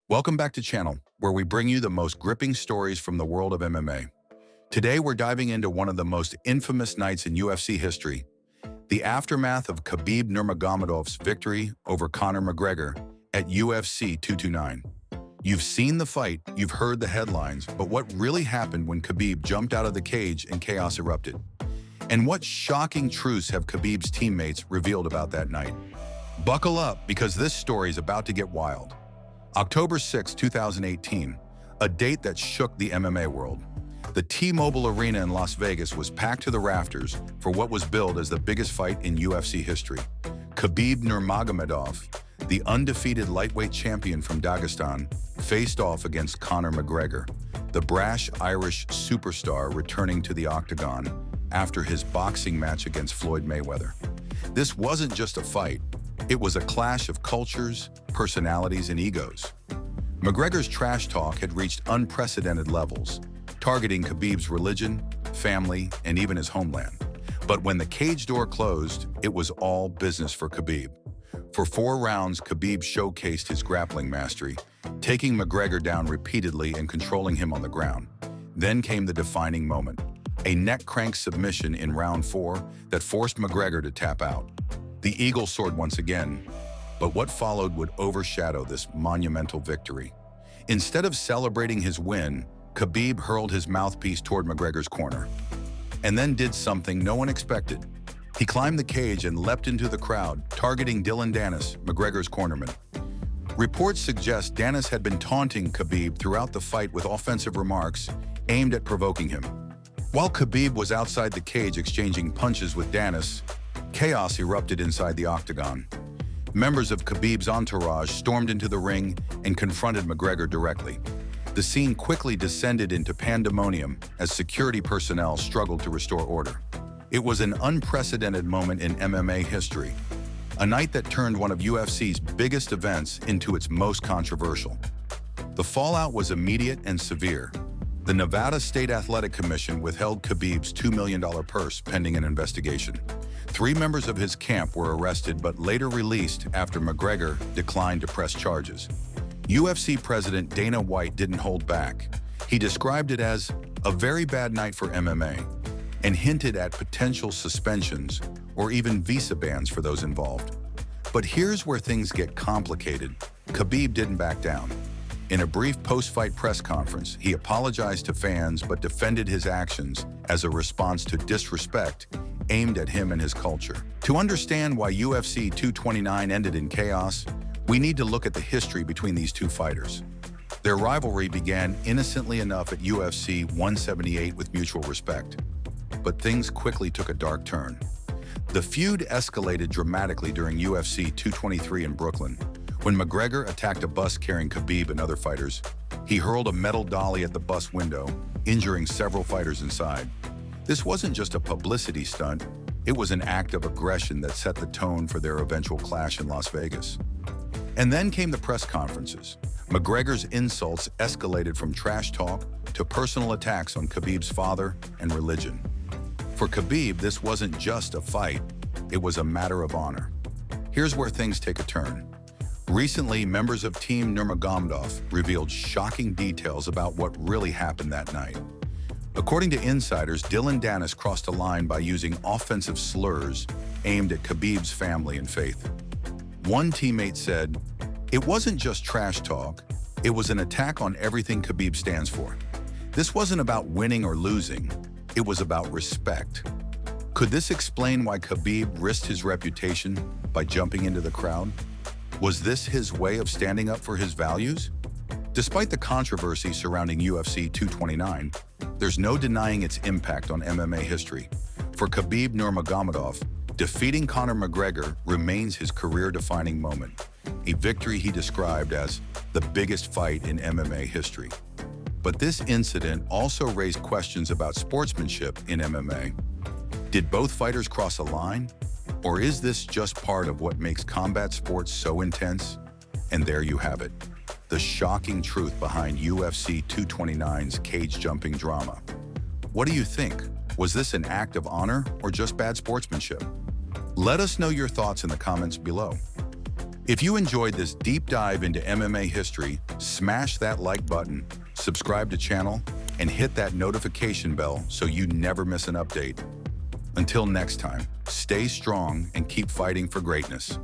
Welcome back to channel, where we bring you the most gripping stories from the world of MMA. Today, we're diving into one of the most infamous nights in UFC history, the aftermath of Khabib Nurmagomedov's victory over Conor McGregor at UFC 229. You've seen the fight, you've heard the headlines, but what really happened when Khabib jumped out of the cage and chaos erupted? And what shocking truths have Khabib's teammates revealed about that night? Buckle up, because this story is about to get wild. October 6, 2018, a date that shook the MMA world. The T-Mobile Arena in Las Vegas was packed to the rafters for what was billed as the biggest fight in UFC history. Khabib Nurmagomedov, the undefeated lightweight champion from Dagestan, faced off against Conor McGregor, the brash Irish superstar returning to the octagon after his boxing match against Floyd Mayweather. This wasn't just a fight. It was a clash of cultures, personalities, and egos. McGregor's trash talk had reached unprecedented levels, targeting Khabib's religion, family, and even his homeland. But when the cage door closed, it was all business for Khabib. For 4 rounds, Khabib showcased his grappling mastery, taking McGregor down repeatedly and controlling him on the ground. Then came the defining moment, a neck crank submission in round 4 that forced McGregor to tap out. The eagle soared once again, but what followed would overshadow this monumental victory. Instead of celebrating his win, Khabib hurled his mouthpiece toward McGregor's corner, and then did something no one expected. He climbed the cage and leapt into the crowd, targeting Dillon Danis, McGregor's cornerman. Reports suggest Danis had been taunting Khabib throughout the fight with offensive remarks aimed at provoking him. While Khabib was outside the cage exchanging punches with Danis, chaos erupted inside the octagon. Members of Khabib's entourage stormed into the ring and confronted McGregor directly. The scene quickly descended into pandemonium as security personnel struggled to restore order. It was an unprecedented moment in MMA history, a night that turned one of UFC's biggest events into its most controversial. The fallout was immediate and severe. The Nevada State Athletic Commission withheld Khabib's $2 million purse pending an investigation. 3 members of his camp were arrested but later released after McGregor declined to press charges. UFC President Dana White didn't hold back. He described it as a very bad night for MMA and hinted at potential suspensions or even visa bans for those involved. But here's where things get complicated. Khabib didn't back down. In a brief post-fight press conference, he apologized to fans but defended his actions as a response to disrespect aimed at him and his culture. To understand why UFC 229 ended in chaos, we need to look at the history between these two fighters. Their rivalry began innocently enough at UFC 178 with mutual respect, but things quickly took a dark turn. The feud escalated dramatically during UFC 223 in Brooklyn. When McGregor attacked a bus carrying Khabib and other fighters, he hurled a metal dolly at the bus window, injuring several fighters inside. This wasn't just a publicity stunt, it was an act of aggression that set the tone for their eventual clash in Las Vegas. And then came the press conferences. McGregor's insults escalated from trash talk to personal attacks on Khabib's father and religion. For Khabib, this wasn't just a fight, it was a matter of honor. Here's where things take a turn. Recently, members of Team Nurmagomedov revealed shocking details about what really happened that night. According to insiders, Dillon Danis crossed a line by using offensive slurs aimed at Khabib's family and faith. One teammate said, "It wasn't just trash talk, it was an attack on everything Khabib stands for. This wasn't about winning or losing, it was about respect." Could this explain why Khabib risked his reputation by jumping into the crowd? Was this his way of standing up for his values? Despite the controversy surrounding UFC 229, there's no denying its impact on MMA history. For Khabib Nurmagomedov, defeating Conor McGregor remains his career-defining moment, a victory he described as the biggest fight in MMA history. But this incident also raised questions about sportsmanship in MMA. Did both fighters cross a line? Or is this just part of what makes combat sports so intense? And there you have it, the shocking truth behind UFC 229's cage-jumping drama. What do you think? Was this an act of honor or just bad sportsmanship? Let us know your thoughts in the comments below. If you enjoyed this deep dive into MMA history, Smash that like button, subscribe to channel, and hit that notification bell so you never miss an update. Until next time, stay strong and keep fighting for greatness.